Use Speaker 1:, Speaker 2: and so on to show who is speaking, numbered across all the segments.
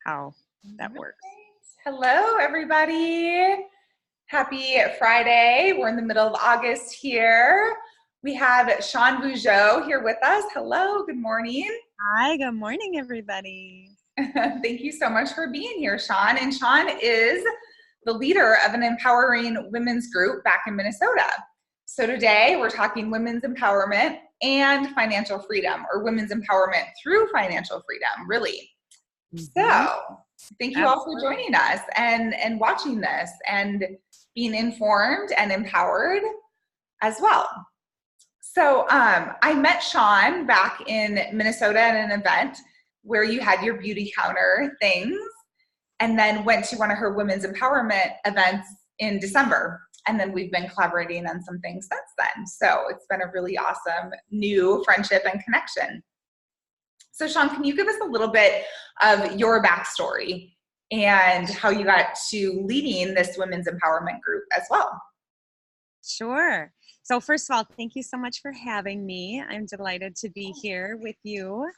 Speaker 1: how that works.
Speaker 2: Hello, everybody. Happy Friday. We're in the middle of August here. We have Shawn Vougout here with us. Hello, good morning.
Speaker 1: Hi, good morning, everybody.
Speaker 2: Thank you so much for being here, Shawn. And Shawn is the leader of an empowering women's group back in Minnesota. So today we're talking women's empowerment and financial freedom, or women's empowerment through financial freedom, really. So thank you all for joining us and watching this and being informed and empowered as well. So I met Shawn back in Minnesota at an event where you had your beauty counter things, and then went to one of her women's empowerment events in December. And then we've been collaborating on some things since then. So it's been a really awesome new friendship and connection. So Shawn, can you give us a little bit of your backstory and how you got to leading this women's empowerment group as well?
Speaker 1: Sure. So first of all, thank you so much for having me. I'm delighted to be here with you.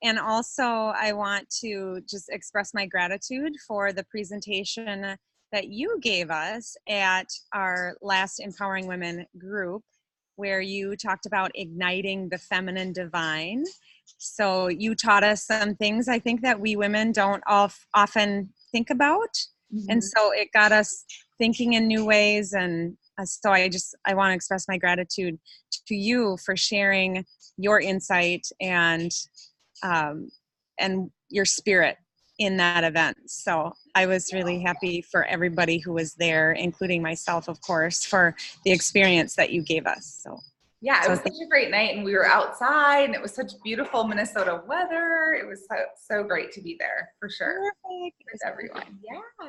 Speaker 1: And also, I want to just express my gratitude for the presentation that you gave us at our last Empowering Women group, where you talked about igniting the feminine divine. So you taught us some things I think that we women don't often think about. And so it got us thinking in new ways. And so I want to express my gratitude to you for sharing your insight and your spirit in that event. So I was really happy for everybody who was there, including myself, of course, for the experience that you gave us. So
Speaker 2: yeah, it was such a great night, and we were outside, and it was such beautiful Minnesota weather. It was so great to be there, for sure.
Speaker 1: Perfect.
Speaker 2: With everyone. Yeah.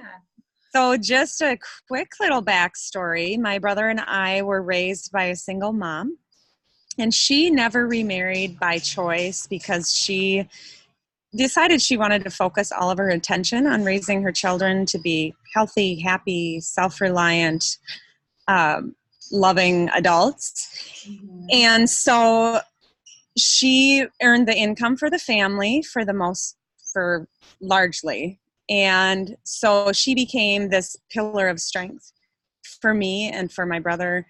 Speaker 1: So just a quick little backstory. My brother and I were raised by a single mom, and she never remarried by choice because she decided she wanted to focus all of her attention on raising her children to be healthy, happy, self-reliant, loving adults. And so she earned the income for the family for largely. And so she became this pillar of strength for me and for my brother,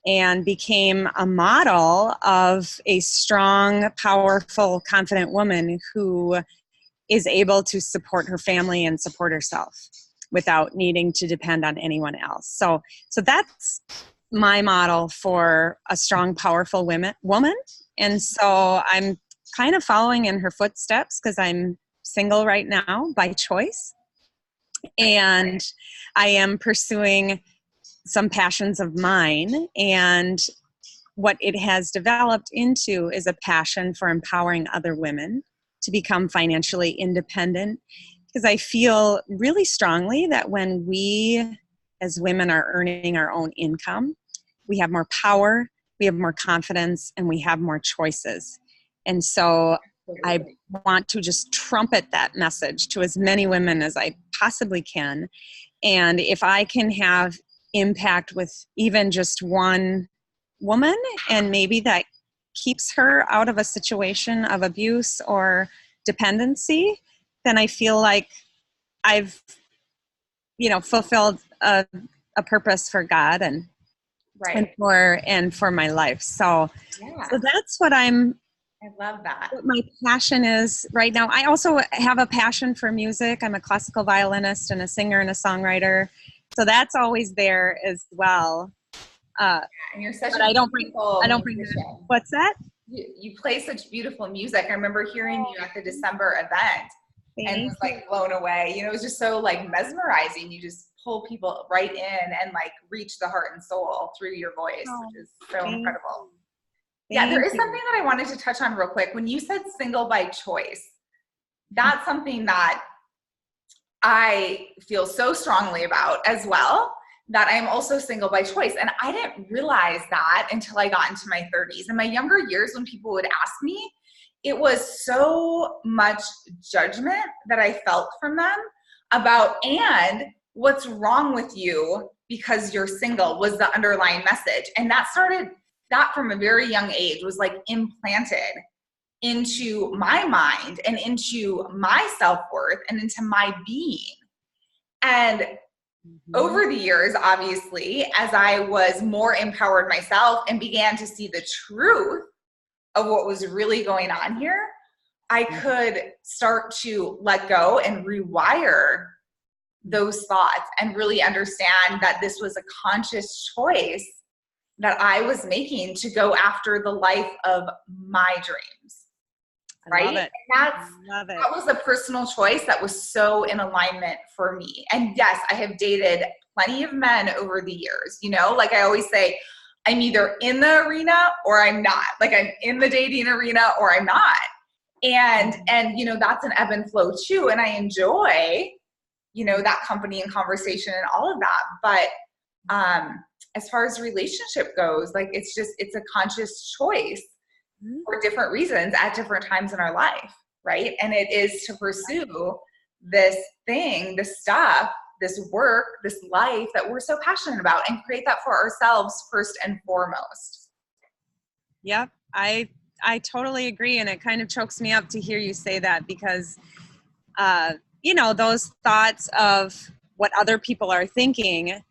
Speaker 1: and became a model of a strong, powerful, confident woman who is able to support her family and support herself without needing to depend on anyone else. So that's my model for a strong, powerful woman. And so I'm kind of following in her footsteps because I'm single right now by choice. And I am pursuing some passions of mine, and what it has developed into is a passion for empowering other women to become financially independent, because I feel really strongly that when we as women are earning our own income, we have more power, we have more confidence, and we have more choices. And so I want to just trumpet that message to as many women as I possibly can. And if I can have impact with even just one woman, and maybe that keeps her out of a situation of abuse or dependency, then I feel like I've, fulfilled a purpose for God and for my life. So that's what I
Speaker 2: love that.
Speaker 1: What my passion is right now. I also have a passion for music. I'm a classical violinist and a singer and a songwriter. So that's always there as well.
Speaker 2: And you're such a beautiful musician.
Speaker 1: What's that?
Speaker 2: You play such beautiful music. I remember hearing you at the December event and was like blown away. It was just so like mesmerizing. You just pull people right in and like reach the heart and soul through your voice, which is so incredible. Yeah, there is something that I wanted to touch on real quick. When you said single by choice, that's something that I feel so strongly about as well, that I'm also single by choice. And I didn't realize that until I got into my 30s. In my younger years, when people would ask me, it was so much judgment that I felt from them about, and what's wrong with you because you're single was the underlying message. And that from a very young age was like implanted into my mind and into my self-worth and into my being. And over the years, obviously, as I was more empowered myself and began to see the truth of what was really going on here, I could start to let go and rewire those thoughts and really understand that this was a conscious choice that I was making to go after the life of my dreams. Right?
Speaker 1: Love it.
Speaker 2: And that was a personal choice that was so in alignment for me. And yes, I have dated plenty of men over the years, you know, like I always say, I'm either in the arena or I'm not. Like I'm in the dating arena or I'm not. And you know, that's an ebb and flow too. And I enjoy, you know, that company and conversation and all of that. But as far as relationship goes, like it's a conscious choice for different reasons at different times in our life, right? And it is to pursue this thing, this stuff, this work, this life that we're so passionate about and create that for ourselves first and foremost.
Speaker 1: Yep, I totally agree. And it kind of chokes me up to hear you say that because, you know, those thoughts of what other people are thinking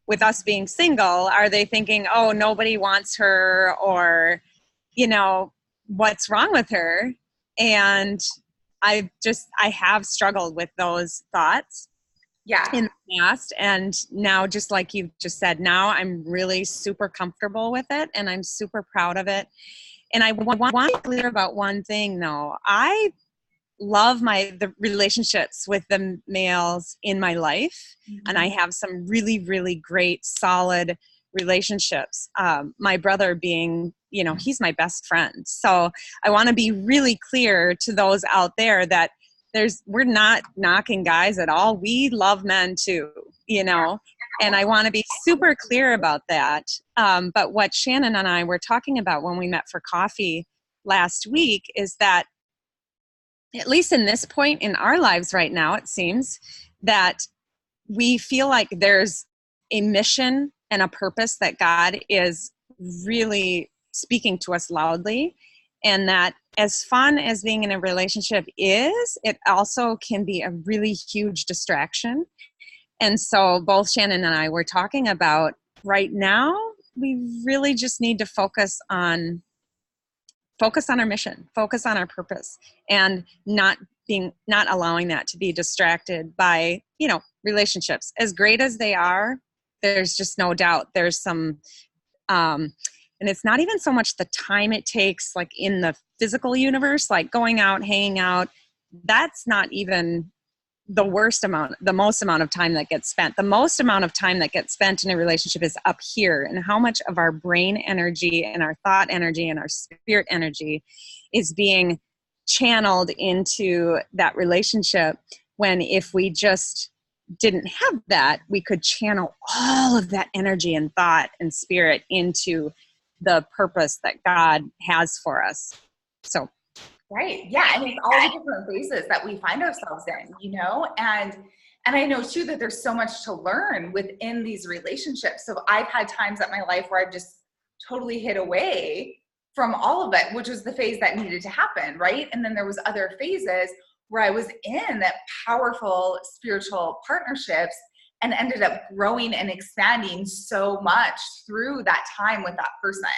Speaker 1: with us being single, are they thinking, oh, nobody wants her, or, you know, what's wrong with her? And I have struggled with those thoughts in the past. And now, just like you just said, now I'm really super comfortable with it and I'm super proud of it. And I want to be clear about one thing though. I love the relationships with the males in my life. And I have some really, really great, solid relationships. My brother being, you know, he's my best friend. So I want to be really clear to those out there that we're not knocking guys at all. We love men too, you know, and I want to be super clear about that. But what Shannon and I were talking about when we met for coffee last week is that, at least in this point in our lives right now, it seems that we feel like there's a mission and a purpose that God is really speaking to us loudly. And that as fun as being in a relationship is, it also can be a really huge distraction. And so both Shannon and I were talking about right now, we really just need to focus on our mission, focus on our purpose, and not allowing that to be distracted by, you know, relationships. As great as they are, there's just no doubt there's some, and it's not even so much the time it takes, like in the physical universe, like going out, hanging out, that's not even the most amount of time that gets spent. The most amount of time that gets spent in a relationship is up here, and how much of our brain energy and our thought energy and our spirit energy is being channeled into that relationship, when if we just didn't have that, we could channel all of that energy and thought and spirit into the purpose that God has for us. So
Speaker 2: right. Yeah. And it's all the different phases that we find ourselves in, you know, and I know too that there's so much to learn within these relationships. So I've had times at my life where I've just totally hid away from all of it, which was the phase that needed to happen. Right. And then there was other phases where I was in that powerful spiritual partnerships and ended up growing and expanding so much through that time with that person.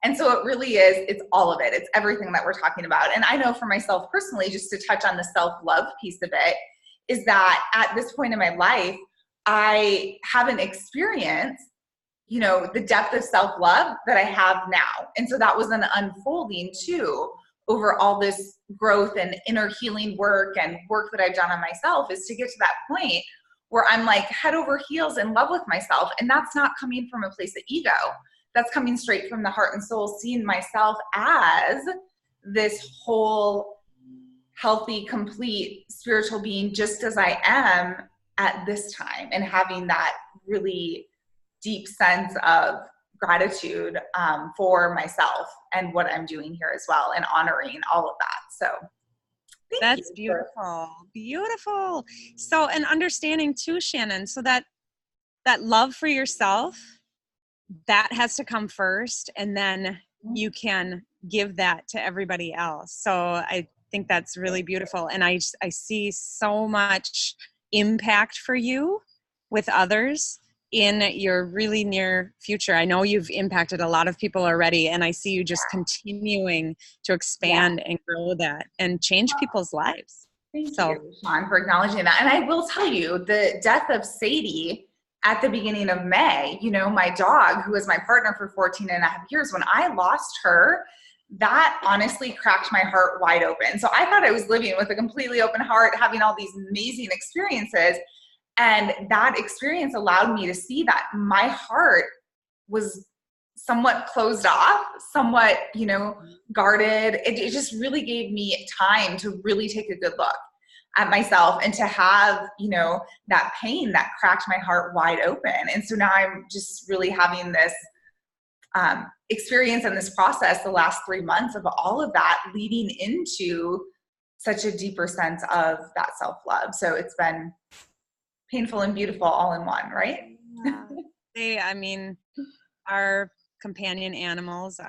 Speaker 2: And so it really is, it's all of it. It's everything that we're talking about. And I know for myself personally, just to touch on the self-love piece of it, is that at this point in my life, I haven't experienced, you know, the depth of self-love that I have now. And so that was an unfolding too over all this growth and inner healing work and work that I've done on myself, is to get to that point where I'm like head over heels in love with myself. And that's not coming from a place of ego. That's coming straight from the heart and soul, seeing myself as this whole, healthy, complete spiritual being, just as I am at this time, and having that really deep sense of gratitude for myself and what I'm doing here as well, and honoring all of that. So
Speaker 1: that's beautiful. Beautiful. So, and understanding too, Shannon, so that love for yourself, that has to come first. And then you can give that to everybody else. So I think that's really beautiful. And I see so much impact for you with others in your really near future. I know you've impacted a lot of people already, and I see you just continuing to expand and grow that and change people's lives.
Speaker 2: Thank you, Shawn, for acknowledging that. And I will tell you, the death of Sadie at the beginning of May, you know, my dog, who was my partner for 14 and a half years, when I lost her, that honestly cracked my heart wide open. So I thought I was living with a completely open heart, having all these amazing experiences. And that experience allowed me to see that my heart was somewhat closed off, somewhat, you know, guarded. It just really gave me time to really take a good look at myself and to have, you know, that pain that cracked my heart wide open. And so now I'm just really having this experience and this process the last 3 months of all of that leading into such a deeper sense of that self-love. So it's been painful and beautiful all in one, right?
Speaker 1: Yeah. I mean, our companion animals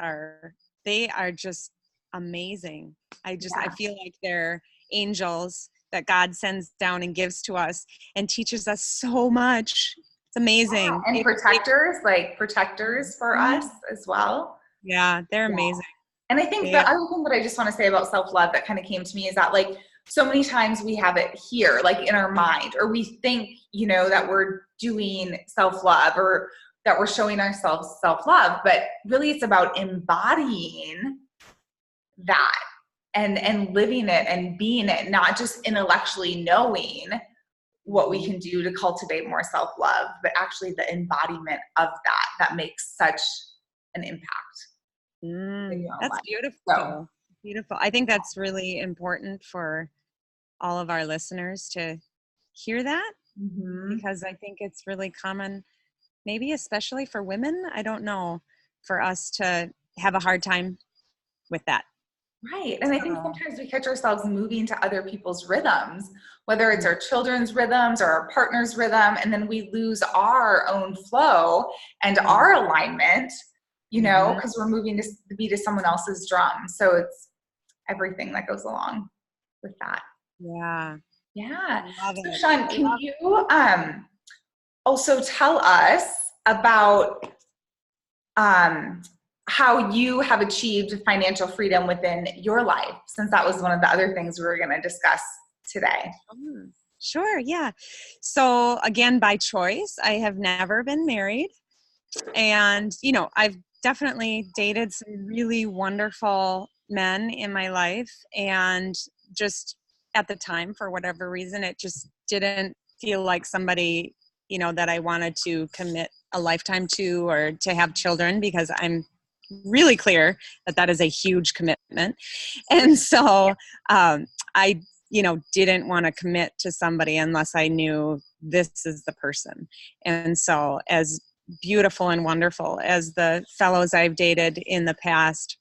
Speaker 1: they are just amazing. I feel like they're angels that God sends down and gives to us and teaches us so much. It's amazing.
Speaker 2: And protectors for us as well.
Speaker 1: Yeah, they're amazing.
Speaker 2: And I think the other thing that I just want to say about self-love that kind of came to me is that, like, so many times we have it here, like in our mind, or we think, you know, that we're doing self-love or that we're showing ourselves self-love, but really it's about embodying that and living it and being it, not just intellectually knowing what we can do to cultivate more self-love, but actually the embodiment of that makes such an impact.
Speaker 1: That's beautiful. Beautiful. I think that's really important for all of our listeners to hear that, because I think it's really common, maybe especially for women, I don't know, for us to have a hard time with that.
Speaker 2: Right. And I think sometimes we catch ourselves moving to other people's rhythms, whether it's our children's rhythms or our partner's rhythm, and then we lose our own flow and our alignment, you know, because we're moving to the beat of someone else's drum. So it's everything that goes along with that.
Speaker 1: Yeah.
Speaker 2: Yeah. So Shawn, can you also tell us about how you have achieved financial freedom within your life, since that was one of the other things we were going to discuss today?
Speaker 1: Sure. Yeah. So again, by choice, I have never been married. And, you know, I've definitely dated some really wonderful men in my life. And just at the time, for whatever reason, it just didn't feel like somebody, you know, that I wanted to commit a lifetime to or to have children, because I'm really clear that that is a huge commitment. And so I, you know, didn't want to commit to somebody unless I knew this is the person. And so as beautiful and wonderful as the fellows I've dated in the past,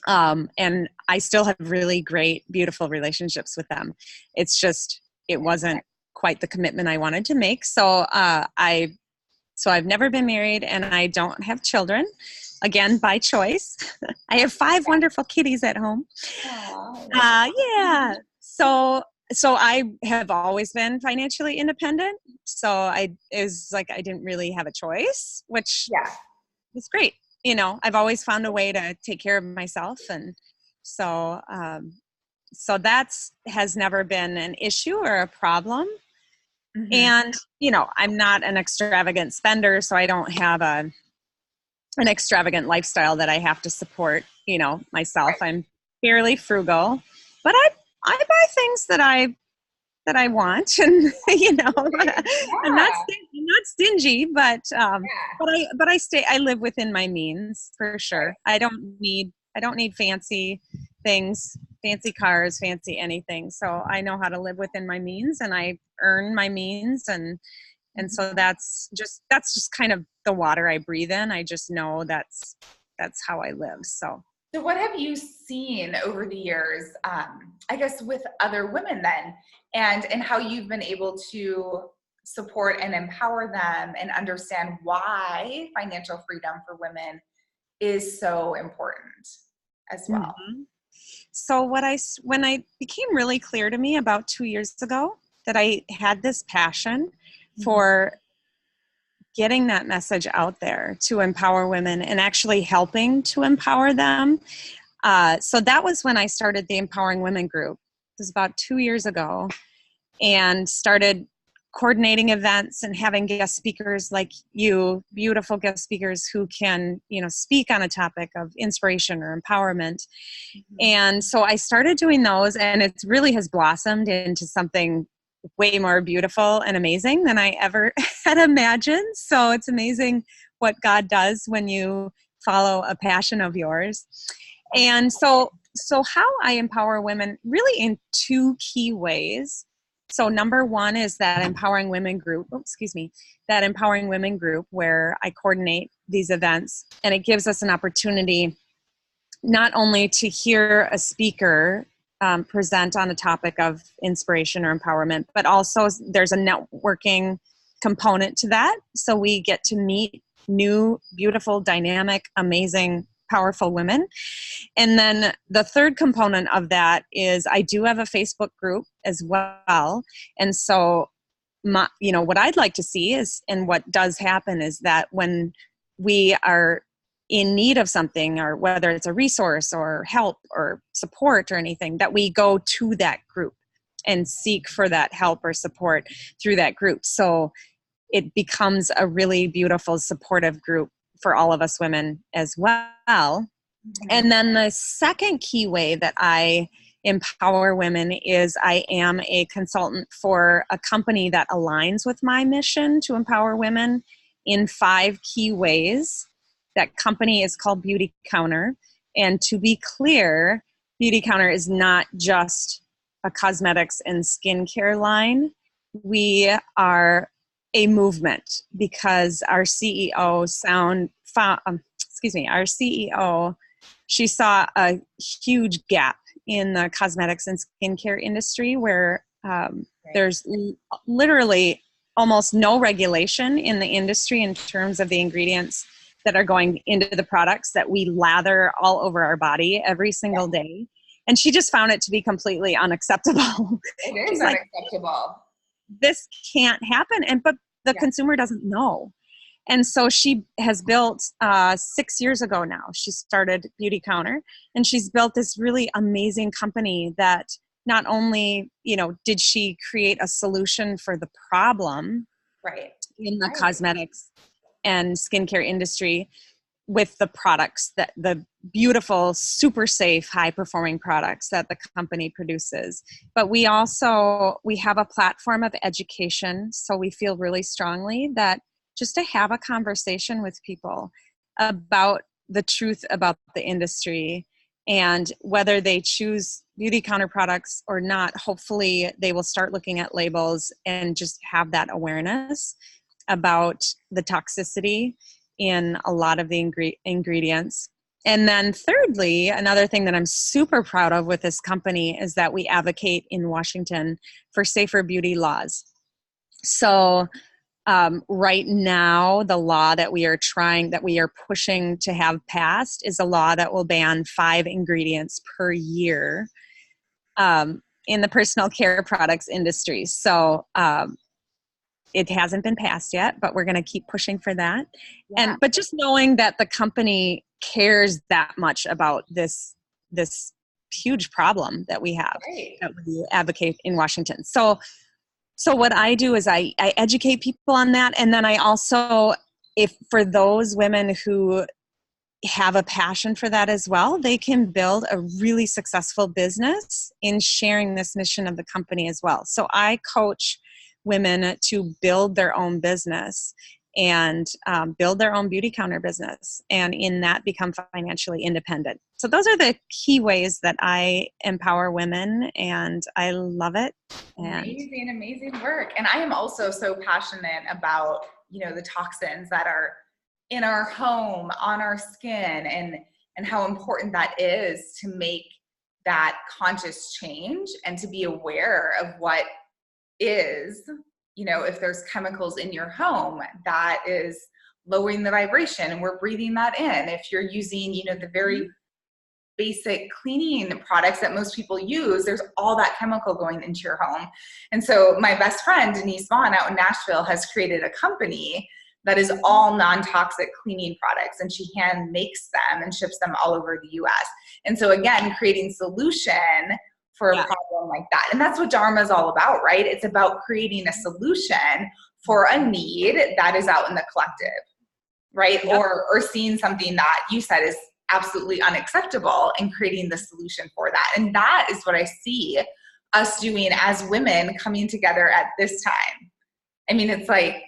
Speaker 1: and I still have really great, beautiful relationships with them. It's just, it wasn't quite the commitment I wanted to make. So I've never been married, and I don't have children, again, by choice. I have 5 wonderful kitties at home. Yeah. So I have always been financially independent. So it was like I didn't really have a choice, which was great. You know, I've always found a way to take care of myself, and so that's has never been an issue or a problem. And, you know, I'm not an extravagant spender, so I don't have an extravagant lifestyle that I have to support, you know, myself. I'm fairly frugal, but I buy things that I want, and you know, I'm not stingy, but I live within my means for sure. I don't need fancy things, fancy cars, fancy anything. So I know how to live within my means, and I earn my means, and so that's just kind of the water I breathe in. I just know that's how I live. So
Speaker 2: what have you seen over the years, I guess, with other women then, and how you've been able to support and empower them and understand why financial freedom for women is so important as well.
Speaker 1: So when I became really clear to me about 2 years ago that I had this passion for getting that message out there to empower women and actually helping to empower them. So that was when I started the Empowering Women group. It was about 2 years ago, and started coordinating events and having guest speakers like you, beautiful guest speakers who can, speak on a topic of inspiration or empowerment. And so I started doing those, and it really has blossomed into something way more beautiful and amazing than I ever had imagined. So it's amazing what God does when you follow a passion of yours. And so how I empower women really in two key ways. So number one is that Empowering Women group, that Empowering Women group where I coordinate these events, and it gives us an opportunity not only to hear a speaker present on a topic of inspiration or empowerment, but also there's a networking component to that. So we get to meet new, beautiful, dynamic, amazing, powerful women. And then the third component of that is I do have a Facebook group as well. And so what I'd like to see is, and what does happen is that when we are in need of something, or whether it's a resource or help or support or anything, that we go to that group and seek for that help or support through that group. So it becomes a really beautiful, supportive group for all of us women as well. And then the second key way that I empower women is I am a consultant for a company that aligns with my mission to empower women in 5 key ways. That company is called Beauty Counter. And to be clear, Beauty Counter is not just a cosmetics and skincare line. We are a movement because our CEO, our CEO, she saw a huge gap in the cosmetics and skincare industry where there's literally almost no regulation in the industry in terms of the ingredients that are going into the products that we lather all over our body every single day. And she just found it to be completely unacceptable.
Speaker 2: It is unacceptable.
Speaker 1: This can't happen. But the consumer doesn't know. And so she has built 6 years ago now, she started Beauty Counter, and she's built this really amazing company that not only, did she create a solution for the problem in the cosmetics and skincare industry with the products, that the beautiful, super safe, high performing products that the company produces. But we have a platform of education. So we feel really strongly that just to have a conversation with people about the truth about the industry, and whether they choose Beauty Counter products or not, hopefully they will start looking at labels and just have that awareness about the toxicity in a lot of the ingredients. And then thirdly, another thing that I'm super proud of with this company is that we advocate in Washington for safer beauty laws. So right now, the law that we are pushing to have passed is a law that will ban 5 ingredients per year in the personal care products industry. So it hasn't been passed yet, but we're going to keep pushing for that. But just knowing that the company cares that much about this huge problem that we have, that we advocate in Washington. So what I do is I educate people on that. And then I also, if for those women who have a passion for that as well, they can build a really successful business in sharing this mission of the company as well. So I coach women to build their own business and build their own Beauty Counter business, and in that become financially independent. So those are the key ways that I empower women, and I love it. And
Speaker 2: amazing work. And I am also so passionate about, the toxins that are in our home, on our skin, and how important that is to make that conscious change and to be aware of what is, if there's chemicals in your home, that is lowering the vibration and we're breathing that in. If you're using, you know, the very basic cleaning products that most people use, there's all that chemical going into your home. And so my best friend, Denise Vaughn out in Nashville, has created a company that is all non-toxic cleaning products, and she hand makes them and ships them all over the US. And so again, creating solution for a problem like that. And that's what Dharma is all about, right? It's about creating a solution for a need that is out in the collective, right?
Speaker 1: Yep.
Speaker 2: Or seeing something that you said is absolutely unacceptable and creating the solution for that. And that is what I see us doing as women coming together at this time. I mean, it's like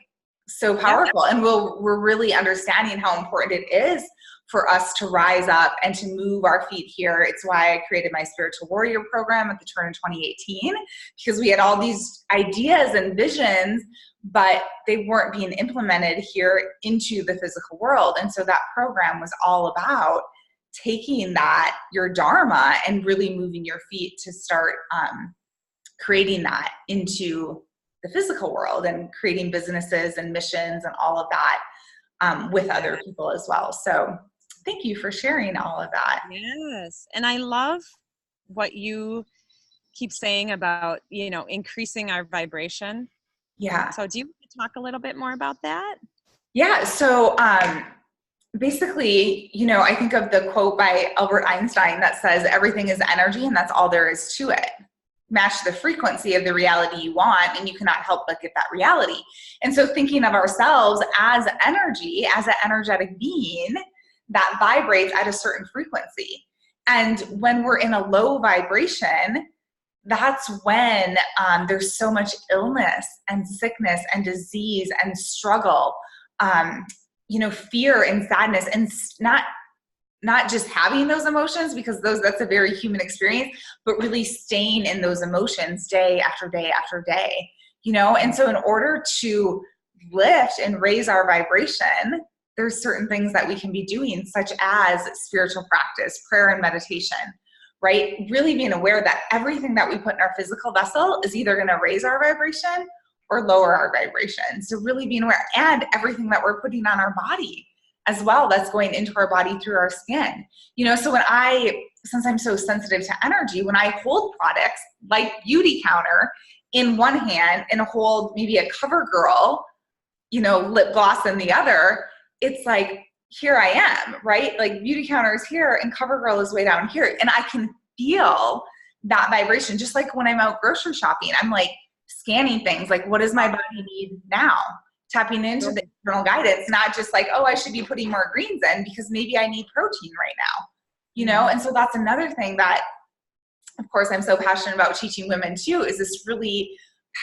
Speaker 2: so powerful. And we're really understanding how important it is for us to rise up and to move our feet here. It's why I created my Spiritual Warrior program at the turn of 2018, because we had all these ideas and visions, but they weren't being implemented here into the physical world. And so that program was all about taking that, your Dharma, and really moving your feet to start creating that into the physical world and creating businesses and missions and all of that with other people as well. So thank you for sharing all of that.
Speaker 1: Yes. And I love what you keep saying about, you know, increasing our vibration.
Speaker 2: Yeah.
Speaker 1: So do you want to talk a little bit more about that?
Speaker 2: Yeah. So basically, you know, I think of the quote by Albert Einstein that says everything is energy and that's all there is to it. Match the frequency of the reality you want and you cannot help but get that reality. And so thinking of ourselves as energy, as an energetic being that vibrates at a certain frequency. And when we're in a low vibration, that's when there's so much illness and sickness and disease and struggle, you know, fear and sadness, and not just having those emotions, because that's a very human experience, but really staying in those emotions day after day after day, you know? And so in order to lift and raise our vibration, there's certain things that we can be doing, such as spiritual practice, prayer and meditation, right? Really being aware that everything that we put in our physical vessel is either going to raise our vibration or lower our vibration. So really being aware, and everything that we're putting on our body as well, that's going into our body through our skin. You know, so since I'm so sensitive to energy, when I hold products like Beauty Counter in one hand and hold maybe a CoverGirl, you know, lip gloss in the other, it's like, here I am, right? Like Beauty Counter is here and CoverGirl is way down here. And I can feel that vibration. Just like when I'm out grocery shopping, I'm like scanning things, like what does my body need now? Tapping into the internal guidance, not just like, oh, I should be putting more greens in because maybe I need protein right now, you know? And so that's another thing that, of course, I'm so passionate about teaching women too, is this really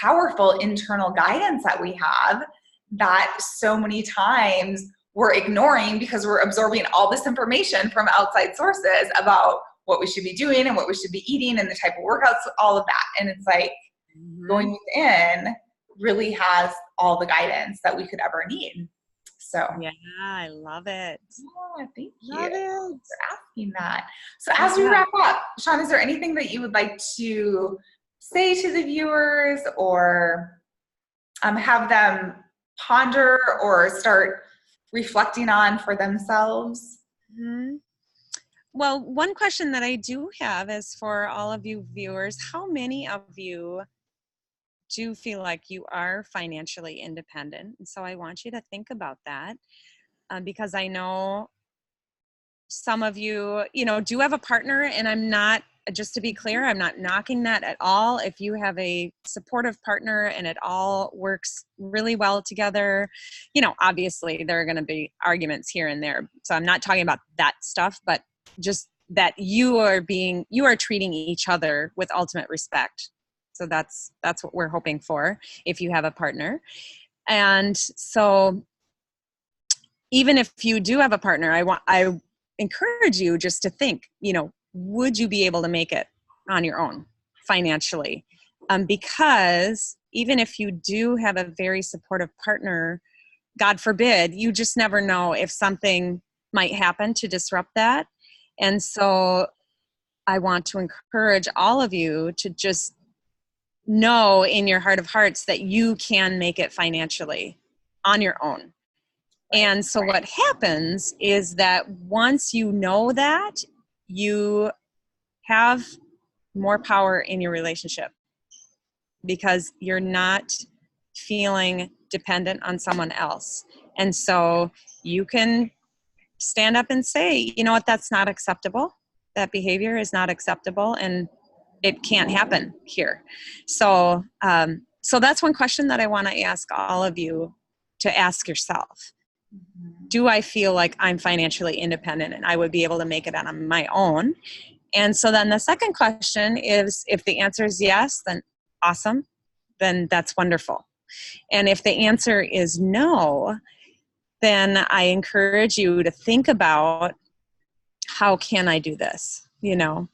Speaker 2: powerful internal guidance that we have that so many times we're ignoring because we're absorbing all this information from outside sources about what we should be doing and what we should be eating and the type of workouts, all of that. And it's like going within really has all the guidance that we could ever need. So
Speaker 1: yeah, I love it.
Speaker 2: Yeah, thank you
Speaker 1: Love it.
Speaker 2: for asking that. So as we wrap up, Shawn, is there anything that you would like to say to the viewers, or have them ponder or start reflecting on for themselves?
Speaker 1: Mm-hmm. Well, one question that I do have is for all of you viewers, how many of you do feel like you are financially independent? And so I want you to think about that, because I know some of you, you know, do have a partner, and I'm not, just to be clear, I'm not knocking that at all. If you have a supportive partner and it all works really well together, you know, obviously there are going to be arguments here and there. So I'm not talking about that stuff, but just that you are treating each other with ultimate respect. So that's what we're hoping for if you have a partner. And so even if you do have a partner, I encourage you just to think, you know, would you be able to make it on your own financially? Because even if you do have a very supportive partner, God forbid, you just never know if something might happen to disrupt that. And so I want to encourage all of you to just know in your heart of hearts that you can make it financially on your own. And so what happens is that once you know that, you have more power in your relationship because you're not feeling dependent on someone else. And so you can stand up and say, you know what, that's not acceptable. That behavior is not acceptable and it can't happen here. So, so that's one question that I want to ask all of you to ask yourself. Do I feel like I'm financially independent and I would be able to make it on my own? And so then the second question is, if the answer is yes, then awesome, then that's wonderful. And if the answer is no, then I encourage you to think about, how can I do this? You know,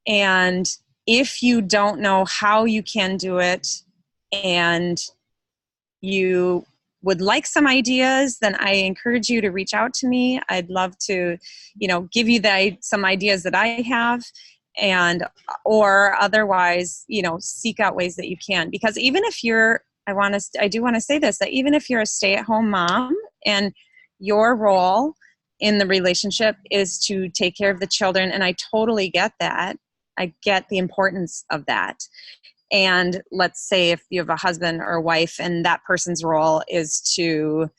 Speaker 1: and if you don't know how you can do it and you would like some ideas, then I encourage you to reach out to me. I'd love to, you know, give you some ideas that I have, and or otherwise, you know, seek out ways that you can. Because even if you're, I do want to say this, that even if you're a stay-at-home mom and your role in the relationship is to take care of the children, and I totally get that. I get the importance of that. And let's say if you have a husband or a wife and that person's role is to,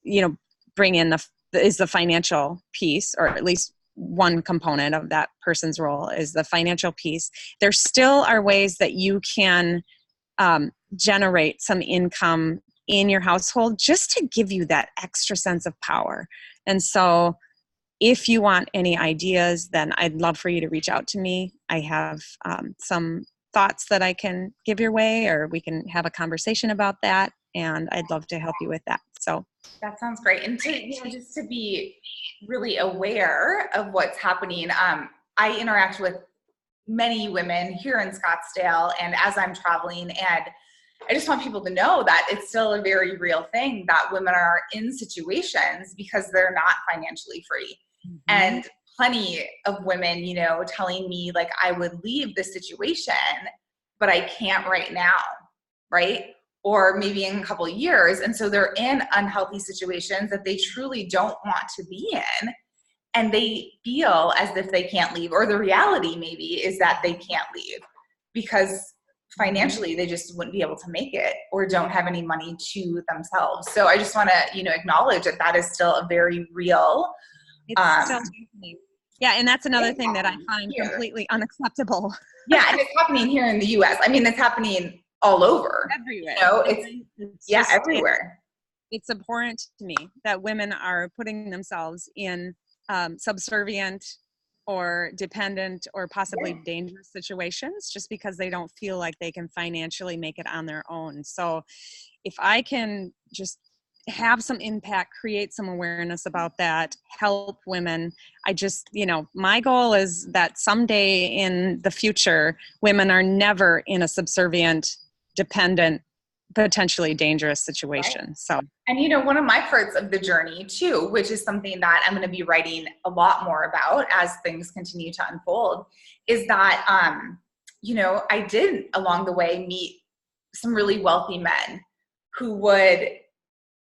Speaker 1: you know, bring in the financial piece, or at least one component of that person's role is the financial piece. There still are ways that you can generate some income in your household just to give you that extra sense of power. And so if you want any ideas, then I'd love for you to reach out to me. I have some thoughts that I can give your way, or we can have a conversation about that. And I'd love to help you with that. So
Speaker 2: that sounds great. And to, you know, just to be really aware of what's happening. I interact with many women here in Scottsdale and as I'm traveling, and I just want people to know that it's still a very real thing that women are in situations because they're not financially free. Mm-hmm. And plenty of women, you know, telling me like, I would leave this situation, but I can't right now, right? Or maybe in a couple of years. And so they're in unhealthy situations that they truly don't want to be in. And they feel as if they can't leave, or the reality maybe is that they can't leave because financially they just wouldn't be able to make it or don't have any money to themselves. So I just want to, you know, acknowledge that that is still a very real.
Speaker 1: It's still happening. Yeah, and that's another thing that I find completely unacceptable.
Speaker 2: Yeah, and it's happening here in the U.S. I mean, it's happening all over.
Speaker 1: Everywhere.
Speaker 2: You know, it's just, everywhere.
Speaker 1: It's abhorrent to me that women are putting themselves in subservient or dependent or possibly dangerous situations just because they don't feel like they can financially make it on their own. So if I can just have some impact, create some awareness about that, help women, I just, you know, my goal is that someday in the future, women are never in a subservient, dependent, potentially dangerous situation. Right. So,
Speaker 2: and you know, one of my parts of the journey too, which is something that I'm going to be writing a lot more about as things continue to unfold, is that, you know, I did along the way meet some really wealthy men who would,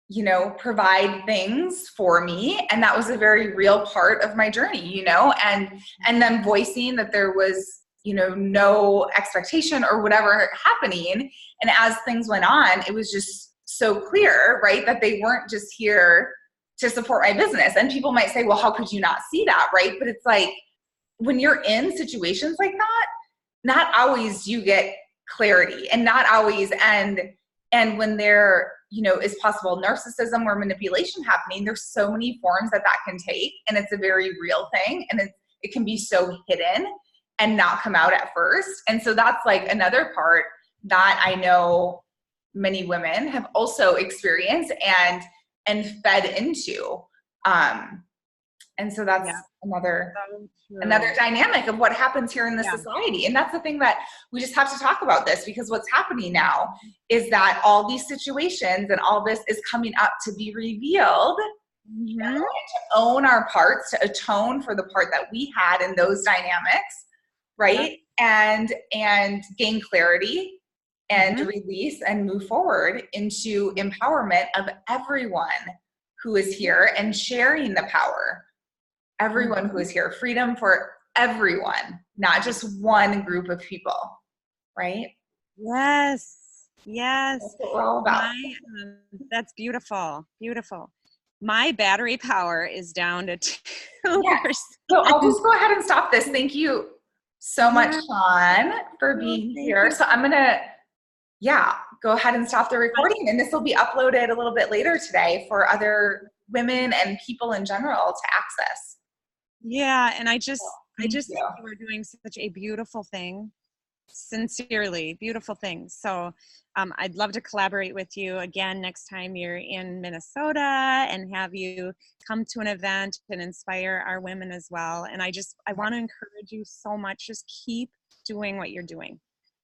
Speaker 2: you know, provide things for me. And that was a very real part of my journey, you know, and then voicing that there was, you know, no expectation or whatever happening. And as things went on, it was just so clear, right, that they weren't just here to support my business. And people might say, well, how could you not see that, right? But it's like, when you're in situations like that, not always you get clarity, and not always, and when there, you know, is possible narcissism or manipulation happening, there's so many forms that can take, and it's a very real thing, and it can be so hidden and not come out at first. And so that's like another part that I know many women have also experienced and fed into. And so that's another dynamic of what happens here in the society. And that's the thing that we just have to talk about this, because what's happening now is that all these situations and all this is coming up to be revealed, you know, to own our parts, to atone for the part that we had in those dynamics, right? And gain clarity and release and move forward into empowerment of everyone who is here and sharing the power. Everyone who is here, freedom for everyone, not just one group of people, right?
Speaker 1: Yes. Yes.
Speaker 2: That's what we're all about.
Speaker 1: That's beautiful. Beautiful. My battery power is down to 2%.
Speaker 2: Yes. So I'll just go ahead and stop this. Thank you so much, Shawn, for being here. So I'm going to, go ahead and stop the recording, and this will be uploaded a little bit later today for other women and people in general to access.
Speaker 1: Yeah. And I just
Speaker 2: Thank
Speaker 1: think
Speaker 2: you.
Speaker 1: you are doing such a beautiful thing. Sincerely, beautiful things. So I'd love to collaborate with you again next time you're in Minnesota and have you come to an event and inspire our women as well. And I want to encourage you so much. Just keep doing what you're doing.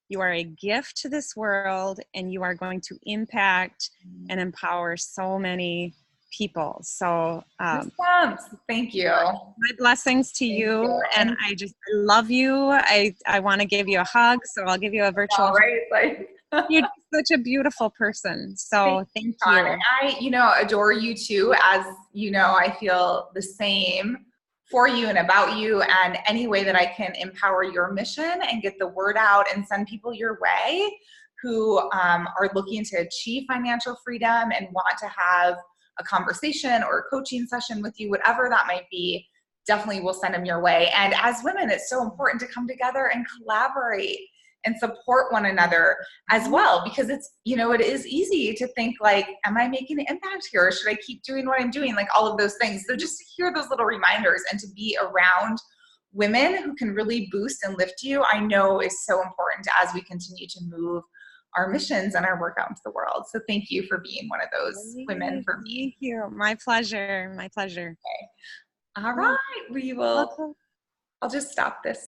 Speaker 1: You are a gift to this world, and you are going to impact and empower so many people. So
Speaker 2: Thank you.
Speaker 1: my blessings to you. And I love you. I want to give you a hug, so I'll give you a virtual hug.
Speaker 2: Right?
Speaker 1: You're such a beautiful person. So thank you.
Speaker 2: And I, adore you too. As you know, I feel the same for you and about you, and any way that I can empower your mission and get the word out and send people your way who are looking to achieve financial freedom and want to have a conversation or a coaching session with you, whatever that might be, definitely will send them your way. And as women, it's so important to come together and collaborate and support one another as well, because it's, it is easy to think like, am I making an impact here? Or should I keep doing what I'm doing? Like all of those things. So just to hear those little reminders and to be around women who can really boost and lift you, I know is so important as we continue to move our missions and our work out into the world. So thank you for being one of those women for me.
Speaker 1: Thank you. My pleasure. My pleasure.
Speaker 2: Okay. All right. I'll just stop this.